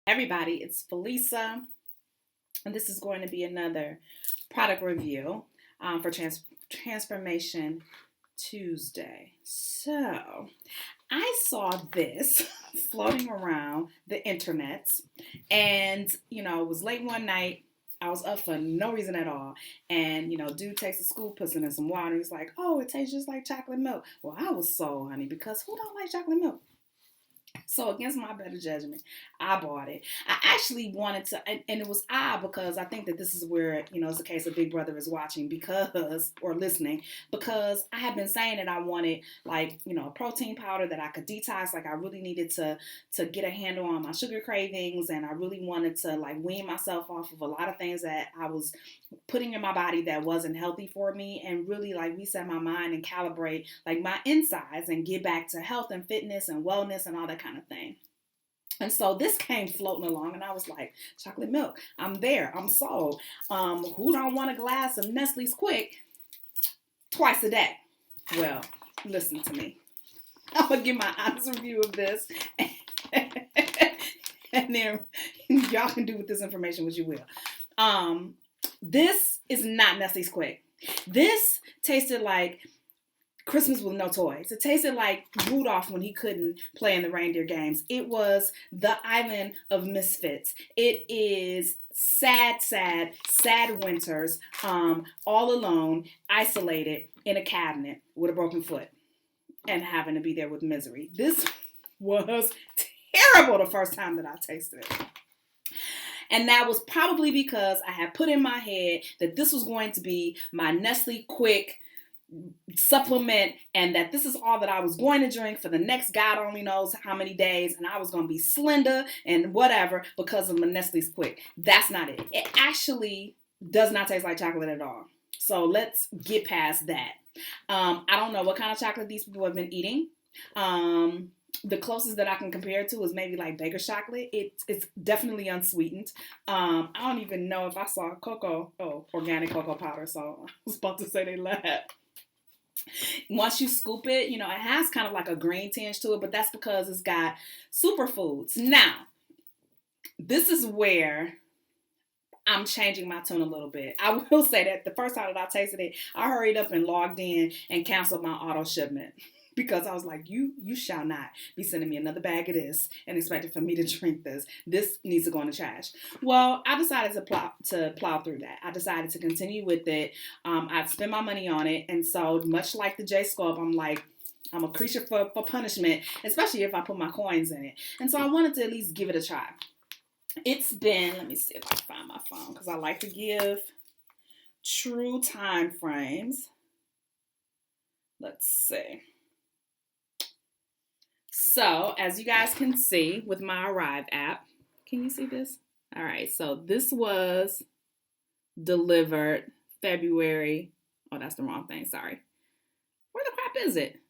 Everybody, it's Felisa, and this is going to be another product review for Transformation Tuesday. So, I saw this floating around the internet, and it was late one night. I was up for no reason at all. And, dude takes the school, puts it in some water. He's like, oh, it tastes just like chocolate milk. Well, I was sold, honey, because who don't like chocolate milk? So against my better judgment, I bought it. I actually wanted to, and it was odd because I think that this is where, it's a case of Big Brother is watching or listening, because I had been saying that I wanted a protein powder that I could detox. Like I really needed to get a handle on my sugar cravings, and I really wanted to wean myself off of a lot of things that I was putting in my body that wasn't healthy for me, and really reset my mind and calibrate my insides and get back to health and fitness and wellness and all that kind of thing. And so this came floating along, and I was like, chocolate milk, I'm there, I'm sold. Who don't want a glass of Nestle's Quick twice a day? Well, listen to me. I'm gonna give my honest review of this, and then y'all can do with this information what you will. This is not Nestle's Quick. This tasted like Christmas with no toys. It tasted like Rudolph when he couldn't play in the reindeer games. It was the island of misfits. It is sad winters, all alone, isolated in a cabinet with a broken foot and having to be there with misery. This was terrible the first time that I tasted it. And that was probably because I had put in my head that this was going to be my Nestle Quick supplement, and that this is all that I was going to drink for the next God only knows how many days, and I was going to be slender and whatever because of my Nestle's Quick. That's not it. It actually does not taste like chocolate at all. So let's get past that. I don't know what kind of chocolate these people have been eating. The closest that I can compare it to is maybe like Baker's chocolate. It's definitely unsweetened. I don't even know if I saw organic cocoa powder, so I was about to say they laughed. Once you scoop it, it has kind of like a green tinge to it, but that's because it's got superfoods. Now, this is where I'm changing my tune a little bit. I will say that the first time that I tasted it, I hurried up and logged in and canceled my auto shipment, because I was like, you shall not be sending me another bag of this and expecting for me to drink this. This needs to go in the trash. Well, I decided to plow through that. I decided to continue with it. I'd spend my money on it. And so much like the J Scope, I'm like, I'm a creature for punishment, especially if I put my coins in it. And so I wanted to at least give it a try. It's been, let me see if I can find my phone, because I like to give true time frames. Let's see. So, as you guys can see with my Arrive app, can you see this? All right, so this was delivered February. Oh, that's the wrong thing. Sorry. Where the crap is it?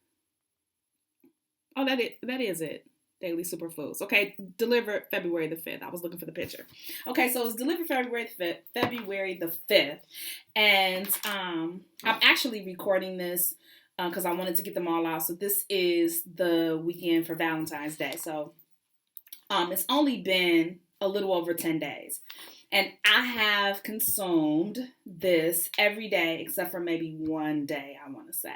Oh, that is it. Daily Superfoods. Okay, delivered February the 5th. I was looking for the picture. Okay, so it was delivered February the 5th. And I'm actually recording this because I wanted to get them all out. So this is the weekend for Valentine's Day. So it's only been a little over 10 days. And I have consumed this every day except for maybe one day, I want to say.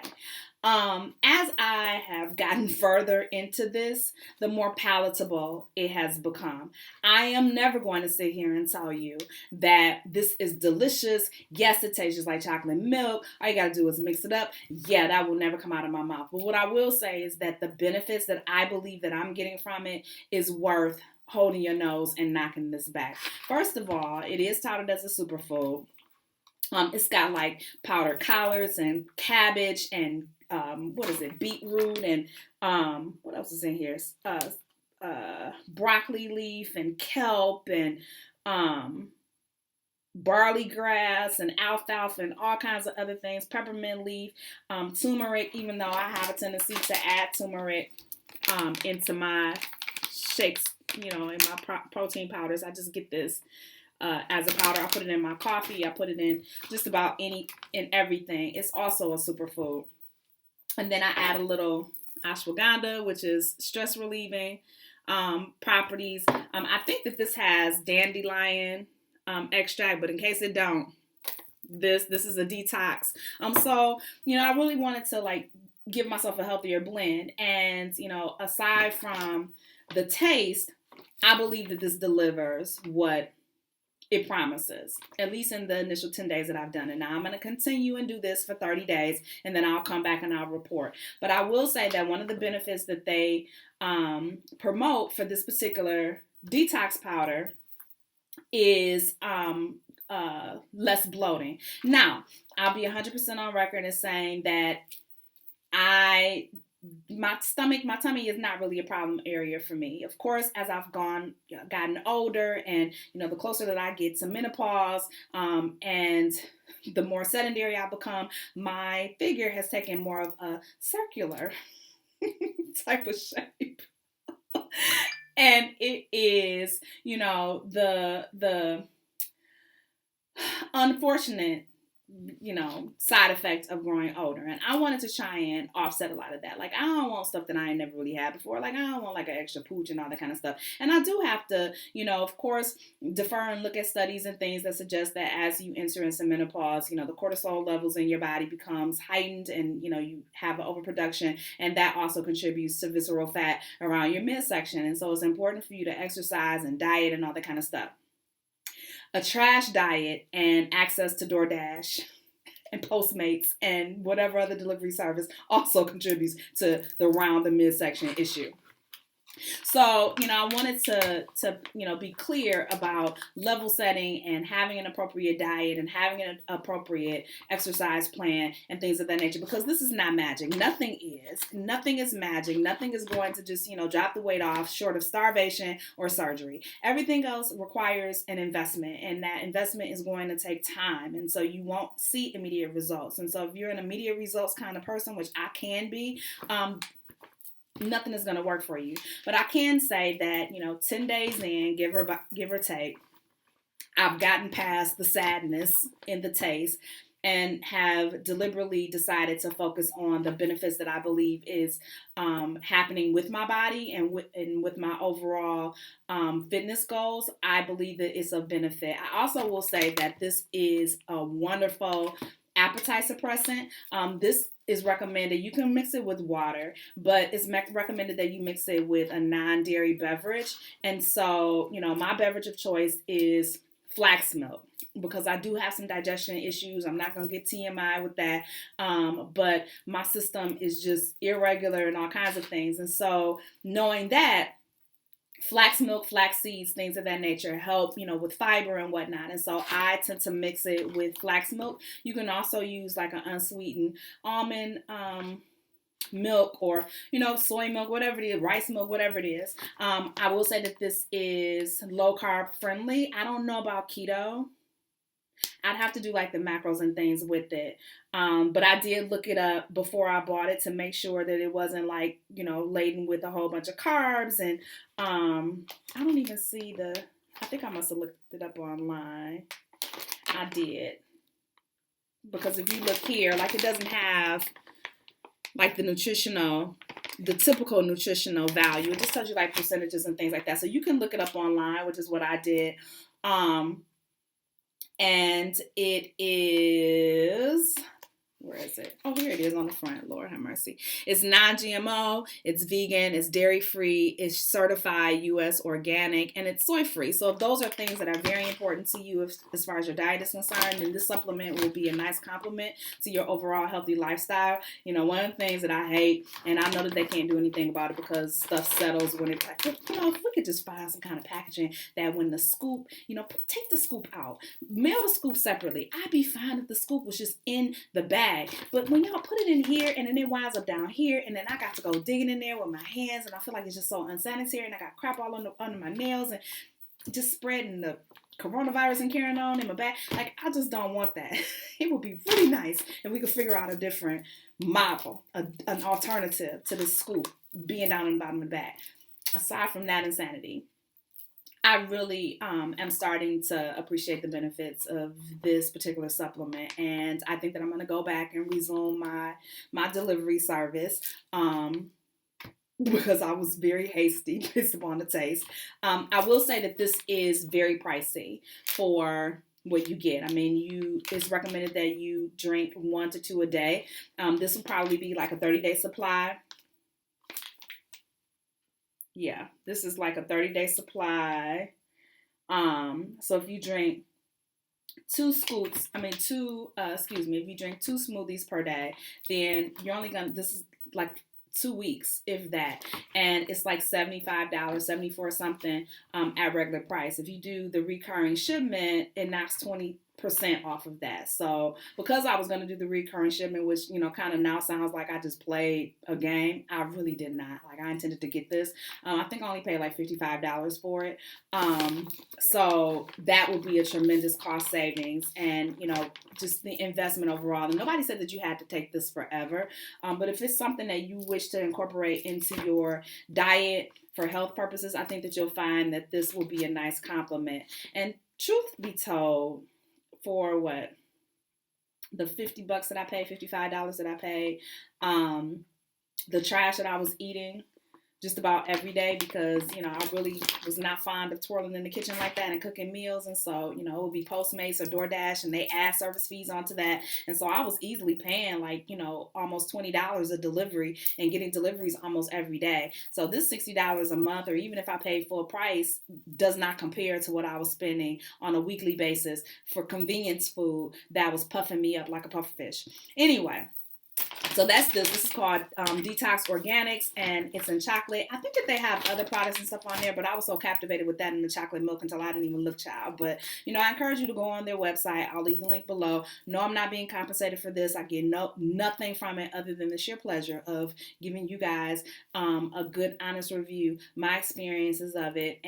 As I have gotten further into this, the more palatable it has become. I am never going to sit here and tell you that this is delicious. Yes, it tastes just like chocolate milk. All you got to do is mix it up. Yeah, that will never come out of my mouth. But what I will say is that the benefits that I believe that I'm getting from it is worth holding your nose and knocking this back. First of all, it is touted as a superfood. It's got powdered collards and cabbage and beetroot and what else is in here? Broccoli leaf and kelp and barley grass and alfalfa and all kinds of other things. Peppermint leaf, turmeric. Even though I have a tendency to add turmeric into my shakes, in my protein powders, I just get this as a powder. I put it in my coffee. I put it in just about any and everything. It's also a superfood. And then I add a little ashwagandha, which is stress relieving. properties. I think that this has dandelion extract, but in case it don't, this is a detox. So I really wanted to like give myself a healthier blend, and aside from the taste, I believe that this delivers what it promises, at least in the initial 10 days that I've done it. Now I'm going to continue and do this for 30 days, and then I'll come back and I'll report. But I will say that one of the benefits that they promote for this particular detox powder is less bloating. Now, I'll be 100% on record as saying that my tummy is not really a problem area for me. Of course, as I've gotten older, and the closer that I get to menopause, and the more sedentary I become, my figure has taken more of a circular type of shape. And it is, the unfortunate side effects of growing older. And I wanted to try and offset a lot of that. Like, I don't want stuff that I ain't never really had before. Like, I don't want like an extra pooch and all that kind of stuff. And I do have to, of course, defer and look at studies and things that suggest that as you enter into menopause, the cortisol levels in your body becomes heightened, and, you have an overproduction, and that also contributes to visceral fat around your midsection. And so it's important for you to exercise and diet and all that kind of stuff. A trash diet and access to DoorDash and Postmates and whatever other delivery service also contributes to the round the midsection issue. So, I wanted to be clear about level setting and having an appropriate diet and having an appropriate exercise plan and things of that nature, because this is not magic. Nothing is magic. Nothing is going to just, drop the weight off short of starvation or surgery. Everything else requires an investment, and that investment is going to take time. And so you won't see immediate results. And so if you're an immediate results kind of person, which I can be, nothing is going to work for you. But I can say that, 10 days in, give or take, I've gotten past the sadness in the taste and have deliberately decided to focus on the benefits that I believe is happening with my body and with my overall fitness goals. I believe that it's a benefit. I also will say that this is a wonderful appetite suppressant. This is recommended. You can mix it with water, but it's recommended that you mix it with a non-dairy beverage. And so, my beverage of choice is flax milk, because I do have some digestion issues. I'm not going to get TMI with that. But my system is just irregular and all kinds of things. And so knowing that, flax milk, flax seeds, things of that nature help, with fiber and whatnot. And so I tend to mix it with flax milk. You can also use like an unsweetened almond milk, or, soy milk, whatever it is, rice milk, whatever it is. I will say that this is low carb friendly. I don't know about keto. I'd have to do like the macros and things with it. But I did look it up before I bought it to make sure that it wasn't like, laden with a whole bunch of carbs. And I don't even see I think I must have looked it up online. I did. Because if you look here, like, it doesn't have like the typical nutritional value. It just tells you like percentages and things like that. So you can look it up online, which is what I did. And it is, where is it? Oh, here it is on the front. Lord have mercy. It's non-GMO, it's vegan, it's dairy-free, it's certified U.S. organic, and it's soy-free. So if those are things that are very important to you as far as your diet is concerned, then this supplement will be a nice complement to your overall healthy lifestyle. One of the things that I hate, and I know that they can't do anything about it because stuff settles when it's like, if we could just find some kind of packaging that when the scoop, take the scoop out, mail the scoop separately. I'd be fine if the scoop was just in the bag. But when y'all put it in here and then it winds up down here, and then I got to go digging in there with my hands, and I feel like it's just so unsanitary, and I got crap all under my nails and just spreading the coronavirus and carrying on in my back. Like, I just don't want that. It would be really nice if we could figure out a different model, an alternative to this scoop being down in the bottom of the bag. Aside from that insanity, I really am starting to appreciate the benefits of this particular supplement, and I think that I'm going to go back and resume my delivery service. because I was very hasty based upon the taste. I will say that this is very pricey for what you get. I mean, it's recommended that you drink 1 to 2 a day. This will probably be like a 30-day supply. Yeah, this is like a 30-day supply. So if you drink if you drink 2 smoothies per day, then you're only gonna, this is like 2 weeks, if that, and it's like $75, 74 something at regular price. If you do the recurring shipment, it knocks 20% off of that. So because I was going to do the recurring shipment, which kind of now sounds like I just played a game, I really did not. Like, I intended to get this. I think I only paid like $55 for it. So that would be a tremendous cost savings, and just the investment overall. And nobody said that you had to take this forever, but if it's something that you wish to incorporate into your diet for health purposes, I think that you'll find that this will be a nice complement. And truth be told, for what, the $50 that I paid, $55 that I paid, the trash that I was eating just about every day, because I really was not fond of twirling in the kitchen like that and cooking meals, and so it would be Postmates or DoorDash, and they add service fees onto that, and so I was easily paying like almost $20 a delivery and getting deliveries almost every day. So this $60 a month, or even if I paid full price, does not compare to what I was spending on a weekly basis for convenience food that was puffing me up like a pufferfish. Anyway, so that's this. This is called Detox Organics, and it's in chocolate. I think that they have other products and stuff on there, but I was so captivated with that in the chocolate milk until I didn't even look, child. But, I encourage you to go on their website. I'll leave the link below. No, I'm not being compensated for this. I get nothing from it other than the sheer pleasure of giving you guys a good, honest review, my experiences of it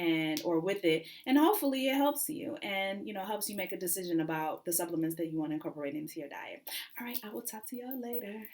or with it, and hopefully it helps you and, helps you make a decision about the supplements that you want to incorporate into your diet. All right, I will talk to y'all later.